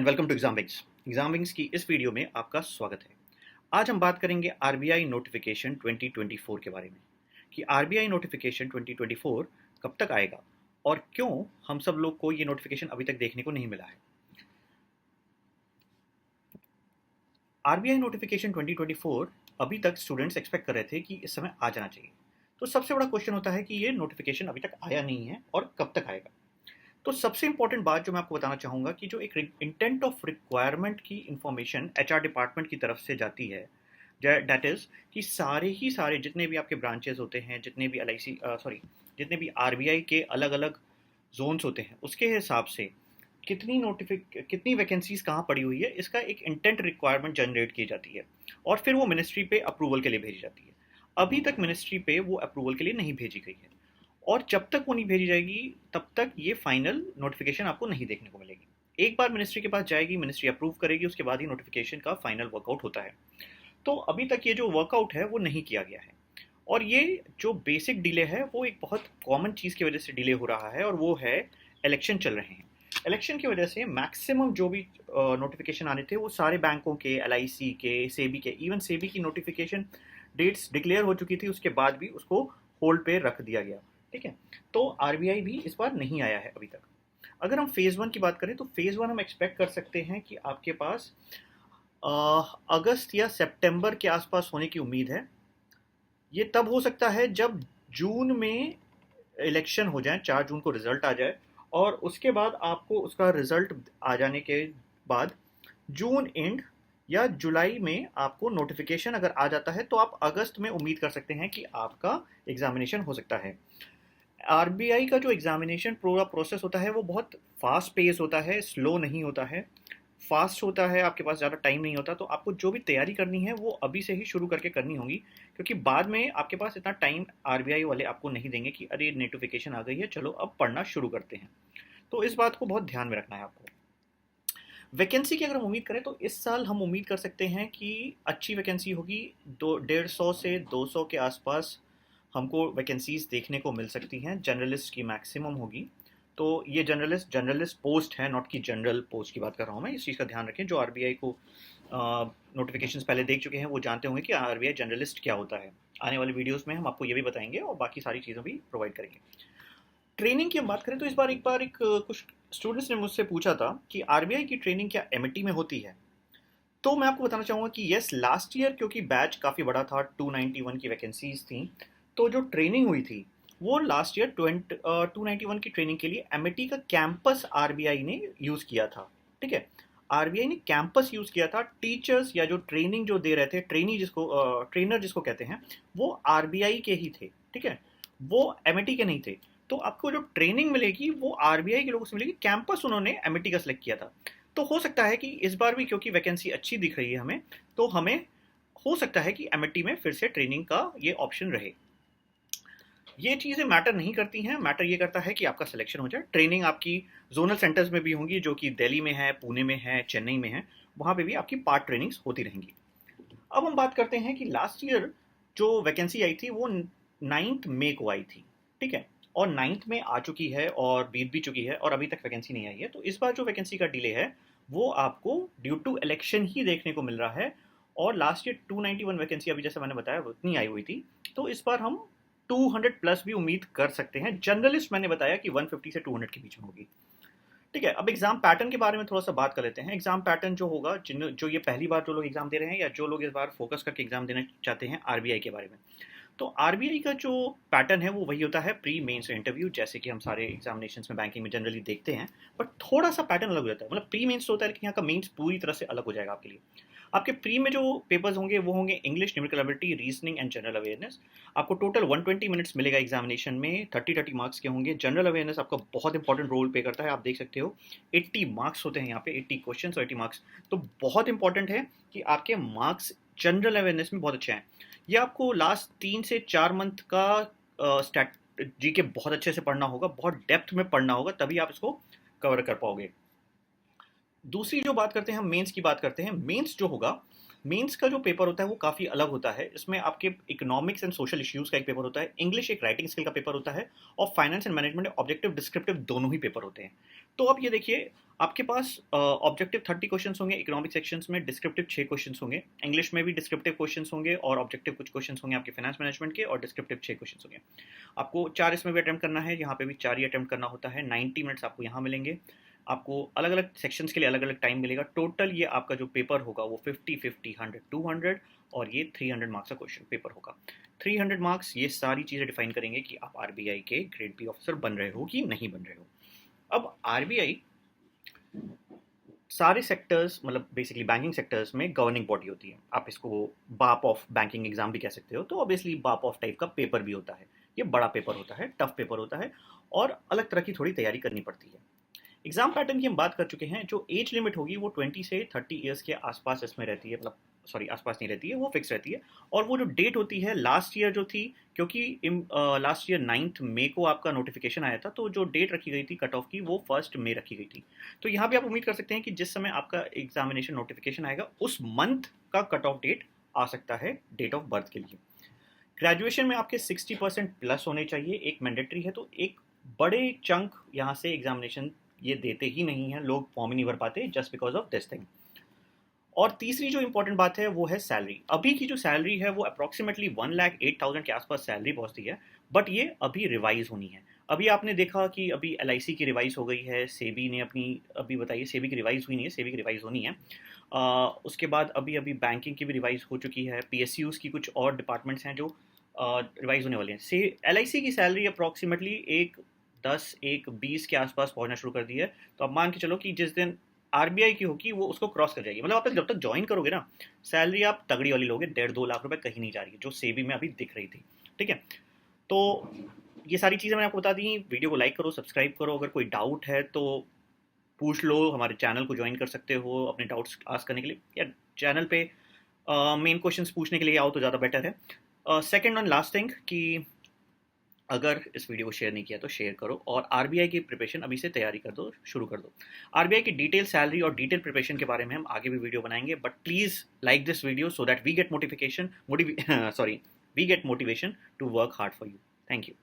And welcome to Exam Wings की इस video में आपका स्वागत है। आज हम बात करेंगे आरबीआई नोटिफिकेशन 2024 के बारे में कि आरबीआई नोटिफिकेशन 2024 कब तक आएगा और क्यों हम सब लोग को ये नोटिफिकेशन अभी तक देखने को नहीं मिला है। आरबीआई नोटिफिकेशन 2024 अभी तक स्टूडेंट्स एक्सपेक्ट कर रहे थे कि इस समय आ जाना चाहिए। तो सबसे बड़ा क्वेश्चन होता है कि ये नोटिफिकेशन अभी तक आया नहीं है और कब तक आएगा। तो सबसे इंपॉर्टेंट बात जो मैं आपको बताना चाहूँगा कि जो एक इंटेंट ऑफ रिक्वायरमेंट की इंफॉर्मेशन एचआर डिपार्टमेंट की तरफ से जाती है, दैट इज़ कि सारे जितने भी आपके ब्रांचेस होते हैं, जितने भी एलआईसी जितने भी आरबीआई के अलग अलग जोन्स होते हैं, उसके हिसाब से कितनी वैकेंसीज कहाँ पड़ी हुई है, इसका एक इंटेंट रिक्वायरमेंट जनरेट की जाती है और फिर वो मिनिस्ट्री पे अप्रूवल के लिए भेजी जाती है। अभी तक मिनिस्ट्री पे वो अप्रूवल के लिए नहीं भेजी गई है और जब तक वो नहीं भेजी जाएगी तब तक ये फाइनल नोटिफिकेशन आपको नहीं देखने को मिलेगी। एक बार मिनिस्ट्री के पास जाएगी, मिनिस्ट्री अप्रूव करेगी, उसके बाद ही नोटिफिकेशन का फाइनल वर्कआउट होता है। तो अभी तक ये जो वर्कआउट है वो नहीं किया गया है और ये जो बेसिक डिले है वो एक बहुत कॉमन चीज़ की वजह से डिले हो रहा है और वो है इलेक्शन चल रहे हैं। इलेक्शन की वजह से मैक्सिमम जो भी नोटिफिकेशन आने थे वो सारे बैंकों के, एलआईसी के, सेबी के, इवन सेबी की नोटिफिकेशन डेट्स डिक्लेयर हो चुकी थी, उसके बाद भी उसको होल्ड पे रख दिया गया। ठीक है, तो आरबीआई भी इस बार नहीं आया है अभी तक। अगर हम फेज़ वन की बात करें तो फेज़ वन हम एक्सपेक्ट कर सकते हैं कि आपके पास अगस्त या सितंबर के आसपास होने की उम्मीद है। ये तब हो सकता है जब जून में इलेक्शन हो जाए, 4 जून को रिजल्ट आ जाए और उसके बाद आपको उसका रिजल्ट आ जाने के बाद जून एंड या जुलाई में आपको नोटिफिकेशन अगर आ जाता है तो आप अगस्त में उम्मीद कर सकते हैं कि आपका एग्जामिनेशन हो सकता है। आरबीआई का जो एग्जामिनेशन पूरा प्रोसेस होता है वो बहुत फास्ट पेस होता है, स्लो नहीं होता है, फास्ट होता है, आपके पास ज़्यादा टाइम नहीं होता। तो आपको जो भी तैयारी करनी है वो अभी से ही शुरू करके करनी होगी, क्योंकि बाद में आपके पास इतना टाइम आरबीआई वाले आपको नहीं देंगे कि अरे नोटिफिकेशन आ गई है, चलो अब पढ़ना शुरू करते हैं। तो इस बात को बहुत ध्यान में रखना है आपको। वैकेंसी की अगर हम उम्मीद करें तो इस साल हम उम्मीद कर सकते हैं कि अच्छी वैकेंसी होगी। 150 से 200 के आसपास हमको वैकेंसीज देखने को मिल सकती हैं। जर्नलिस्ट की मैक्सिमम होगी। तो ये जर्नलिस्ट पोस्ट है, नॉट कि जनरल पोस्ट की बात कर रहा हूँ मैं। इस चीज़ का ध्यान रखें। जो आरबीआई को नोटिफिकेशंस पहले देख चुके हैं वो जानते होंगे कि आरबीआई जर्नलिस्ट क्या होता है। आने वाले वीडियोस में हम आपको ये भी बताएंगे और बाकी सारी चीज़ें भी प्रोवाइड करेंगे। ट्रेनिंग की हम बात करें तो इस बार एक कुछ स्टूडेंट्स ने मुझसे पूछा था कि आरबीआई की ट्रेनिंग क्या एमटी में होती है। तो मैं आपको बताना चाहूँगा कि यस, लास्ट ईयर क्योंकि बैच काफ़ी बड़ा था, 291 की वैकेंसीज थी, तो जो ट्रेनिंग हुई थी वो लास्ट ईयर 291 की ट्रेनिंग के लिए एमिटी का कैंपस आरबीआई ने यूज़ किया था। ठीक है, आरबीआई ने कैंपस यूज़ किया था। टीचर्स या जो ट्रेनिंग जो दे रहे थे, ट्रेनर जिसको कहते हैं, वो आरबीआई के ही थे। ठीक है, वो एमिटी के नहीं थे। तो आपको जो ट्रेनिंग मिलेगी वो आरबीआई के लोगों से मिलेगी, कैंपस उन्होंने एमिटी का सिलेक्ट किया था। तो हो सकता है कि इस बार भी क्योंकि वैकेंसी अच्छी दिख रही है हमें, तो हमें हो सकता है कि एमिटी में फिर से ट्रेनिंग का ये ऑप्शन रहे। ये चीज़ें मैटर नहीं करती हैं, मैटर ये करता है कि आपका सिलेक्शन हो जाए। ट्रेनिंग आपकी जोनल सेंटर्स में भी होंगी, जो कि दिल्ली में है, पुणे में है, चेन्नई में है, वहाँ पे भी आपकी पार्ट ट्रेनिंग्स होती रहेंगी। अब हम बात करते हैं कि लास्ट ईयर जो वैकेंसी आई थी वो 9 मई को आई थी। ठीक है, और 9 में आ चुकी है और बीत भी चुकी है और अभी तक वैकेंसी नहीं आई है। तो इस बार जो वैकेंसी का डिले है वो आपको ड्यू टू इलेक्शन ही देखने को मिल रहा है। और लास्ट ईयर 291 वैकेंसी अभी जैसे मैंने बताया उतनी आई हुई थी, तो इस बार हम 200 प्लस भी उम्मीद कर सकते हैं। जर्नलिस्ट मैंने बताया कि 150 से 200 के बीच में होगी। ठीक है, अब एग्जाम पैटर्न के बारे में थोड़ा सा बात कर लेते हैं। एग्जाम पैटर्न जो होगा, जो ये पहली बार जो लोग एग्जाम दे रहे हैं या जो लोग इस बार फोकस करके एग्जाम देना चाहते हैं आरबीआई के बारे में, तो आरबीआई का जो पैटर्न है वो वही होता है, प्री मेंस इंटरव्यू, जैसे कि हम सारे एग्जामिनेशंस में बैंकिंग में जनरली देखते हैं। बट थोड़ा सा पैटर्न अलग हो जाता है। मतलब प्री मेंस होता है लेकिन यहाँ का मेंस पूरी तरह से अलग हो जाएगा आपके लिए। आपके प्री में जो पेपर्स होंगे वो होंगे English, numerical ability, reasoning and general awareness. आपको टोटल 120 मिनट्स मिलेगा एग्जामिनेशन में, 30 मार्क्स के होंगे। जनरल अवेयरनेस आपका बहुत इंपॉर्टेंट रोल प्ले करता है, आप देख सकते हो 80 मार्क्स होते हैं यहाँ पे, 80 क्वेश्चन और 80 मार्क्स। तो बहुत इंपॉर्टेंट है कि आपके मार्क्स जनरल अवेयरनेस में बहुत अच्छे हैं। ये आपको लास्ट 3 से 4 मंथ का स्ट्रैटेजी के बहुत अच्छे से पढ़ना होगा, बहुत डेप्थ में पढ़ना होगा, तभी आप इसको कवर कर पाओगे। दूसरी जो बात करते हैं हम मेंस की बात करते हैं। मेंस जो होगा मेंस का जो पेपर होता है वो काफ़ी अलग होता है। इसमें आपके इकोनॉमिक्स एंड सोशल इश्यूज़ का एक पेपर होता है, इंग्लिश एक राइटिंग स्किल का पेपर होता है, और finance and management objective descriptive दोनों ही पेपर होते हैं। तो अब ये देखिए, आपके पास ऑब्जेक्टिव 30 क्वेश्चंस होंगे इकोनॉमिक सेक्शंस में, डिस्क्रिप्टिव 6 क्वेश्चंस होंगे, इंग्लिश में भी डिस्क्रिप्टिव क्वेश्चंस होंगे और ऑब्जेक्टिव कुछ क्वेश्चंस होंगे आपके फाइनेंस मैनेजमेंट के, और डिस्क्रिप्टिव 6 क्वेश्चंस होंगे। आपको 4 इसमें भी अटेम्प्ट करना है, यहाँ पे भी 4 ही अटेम्प्ट करना होता है। 90 मिनट्स आपको यहाँ मिलेंगे। आपको अलग अलग सेक्शंस के लिए अलग अलग टाइम मिलेगा। टोटल ये आपका जो पेपर होगा वो 50, 50, 100, 200 और ये 300 मार्क्स का क्वेश्चन पेपर होगा। 300 मार्क्स ये सारी चीज़ें डिफाइन करेंगे कि आप आरबीआई के ग्रेड बी ऑफिसर बन रहे हो कि नहीं बन रहे हो। अब आरबीआई सारे सेक्टर्स, मतलब बेसिकली बैंकिंग सेक्टर्स में गवर्निंग बॉडी होती है। आप इसको बाप ऑफ बैंकिंग एग्जाम भी कह सकते हो। तो ऑब्वियसली बाप ऑफ टाइप का पेपर भी होता है। ये बड़ा पेपर होता है, टफ पेपर होता है और अलग तरह की थोड़ी तैयारी करनी पड़ती है। एग्जाम पैटर्न की हम बात कर चुके हैं। जो एज लिमिट होगी वो 20 से 30 ईयर्स के आसपास इसमें रहती है, मतलब सॉरी आसपास नहीं रहती है, वो फिक्स रहती है। और वो जो डेट होती है लास्ट ईयर जो थी, क्योंकि लास्ट ईयर 9 मई को आपका नोटिफिकेशन आया था, तो जो डेट रखी गई थी कट ऑफ की वो 1 मई रखी गई थी। तो यहाँ पे आप उम्मीद कर सकते हैं कि जिस समय आपका एग्जामिनेशन नोटिफिकेशन आएगा उस मंथ का कट ऑफ डेट आ सकता है डेट ऑफ बर्थ के लिए। ग्रेजुएशन में आपके 60% प्लस होने चाहिए, एक मैंडेटरी है। तो एक बड़े चंक यहाँ से एग्जामिनेशन ये देते ही नहीं है, लोग फॉर्म ही नहीं भर पाते just because of this thing. और तीसरी जो इंपॉर्टेंट बात है वो है सैलरी। अभी की जो सैलरी है वो अप्रॉक्सीमेटली 1,08,000 के आसपास सैलरी पहुंचती है, बट ये अभी रिवाइज होनी है। अभी आपने देखा कि अभी एलआईसी की रिवाइज हो गई है, सेबी ने अपनी अभी बताइए, सेबी की रिवाइज हुई नहीं है, सेबी की रिवाइज होनी है। उसके बाद अभी अभी बैंकिंग की भी रिवाइज हो चुकी है, पीएसयूज़ की कुछ और डिपार्टमेंट्स हैं जो रिवाइज होने वाले हैं। से एलआईसी की सैलरी अप्रॉक्सीमेटली 1,10 1,20 के आसपास पहुंचना शुरू कर दी है। तो अब मान के चलो कि जिस दिन आरबीआई की होगी वो उसको क्रॉस कर जाएगी। मतलब आप जब तक ज्वाइन करोगे ना, सैलरी आप तगड़ी वाली लोगे, 1.5-2 लाख रुपए कहीं नहीं जा रही है, जो सेबी में अभी दिख रही थी। ठीक है, तो ये सारी चीज़ें मैंने आपको बता दी। वीडियो को लाइक करो, सब्सक्राइब करो। अगर कोई डाउट है तो पूछ लो, हमारे चैनल को ज्वाइन कर सकते हो अपने डाउट्स आस्क करने के लिए, या चैनल पे मेन क्वेश्चंस पूछने के लिए आओ तो ज़्यादा बेटर है। सेकेंड एंड लास्ट थिंग कि अगर इस वीडियो को शेयर नहीं किया तो शेयर करो, और आरबीआई की प्रिपरेशन अभी से तैयारी कर दो, शुरू कर दो। आरबीआई की डिटेल सैलरी और डिटेल प्रिपरेशन के बारे में हम आगे भी वीडियो बनाएंगे, but please like this video so that we get motivation to work hard for you. Thank you.